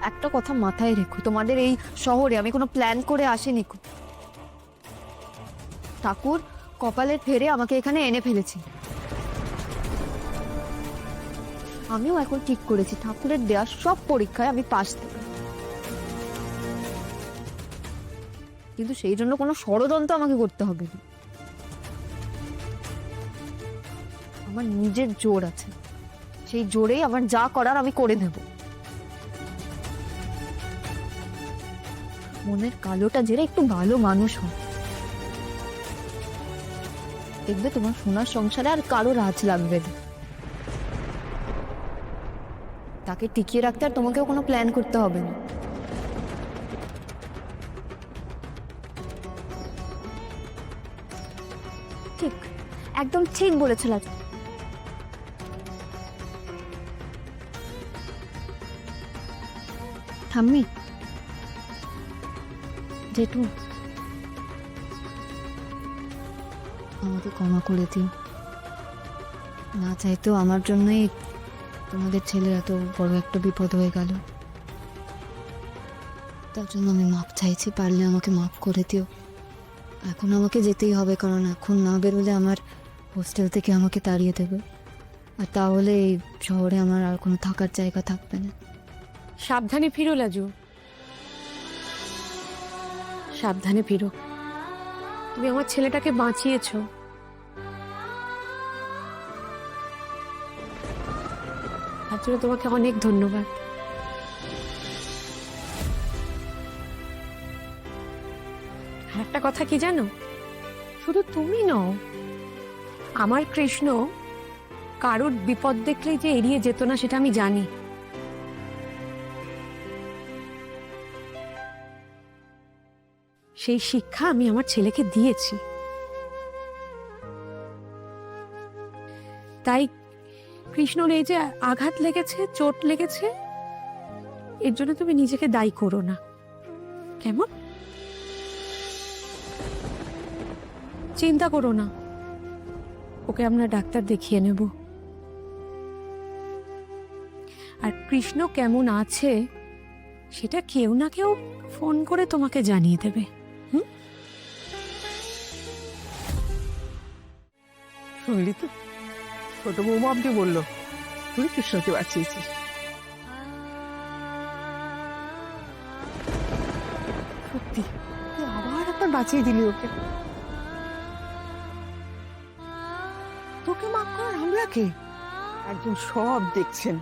একটা কথা মাথায় রেখো, তোমাদের এই শহরে আমি কোনো প্ল্যান করে আসিনি। ঠাকুর কপালের ফেরে আমাকে এখানে এনে ফেলেছি। আমিও এখন ঠিক করেছি ঠাকুরের দেওয়া সব পরীক্ষায় আমি পাস দেব, কিন্তু সেই জন্য কোনো ষড়যন্ত্র আমাকে করতে হবে না। আমার নিজের জোর আছে, সেই জোরেই আমার যা করার আমি করে নেব। মনের কালোটা জেরে একটু ভালো মানুষ হয়, দেখবে তোমার সোনার সংসারে আর কারো রাজ লাগবে না। তাকে টিকিয়ে রাখতে আর তোমাকেও কোনো প্ল্যান করতে হবে না। ঠিক, একদম ঠিক বলেছ লাজু। ঠাম্মি, জেঠু, আমাকে ক্ষমা করে দিও। না চাইতেও আমার জন্যই তোমাদের ছেলের এত বড় একটা বিপদ হয়ে গেল। তার জন্য আমি মাপ চাইছি, পারলে আমাকে মাফ করে দিও। এখন আমাকে যেতেই হবে, কারণ এখন না বেরোলে আমার হোস্টেল থেকে আমাকে তাড়িয়ে দেবে, আর তাহলে এই শহরে আমার আর কোনো থাকার জায়গা থাকবে না। সাবধানে ফিরো লাজু, সাবধানে ফিরো। তুমি আমার ছেলেটাকে বাঁচিয়েছো, তার জন্য তোমাকে অনেক ধন্যবাদ। আর একটা কথা কি জানো, শুধু তুমি নও, আমার কৃষ্ণ কারোর বিপদ দেখলেই যে এড়িয়ে যেত না সেটা আমি জানি। সেই শিক্ষা আমি আমার ছেলেকে দিয়েছি। তাই কৃষ্ণর এই যে আঘাত লেগেছে, চোট লেগেছে, এর জন্য তুমি নিজেকে দায়ী করো না, কেমন? চিন্তা করো না, ওকে আমরা ডাক্তার দেখিয়ে নেব। আর কৃষ্ণ কেমন আছে সেটা কেউ না কেউ ফোন করে তোমাকে জানিয়ে দেবে। শুনলি তো, ছোট বৌমা আপনি বললো তুই কৃষ্ণকে বাঁচিয়েছিস। সত্যি তুই আবার একবার বাঁচিয়ে দিলি ওকে। তোকে মাফ করার আমরা কে? একজন সব দেখছেন।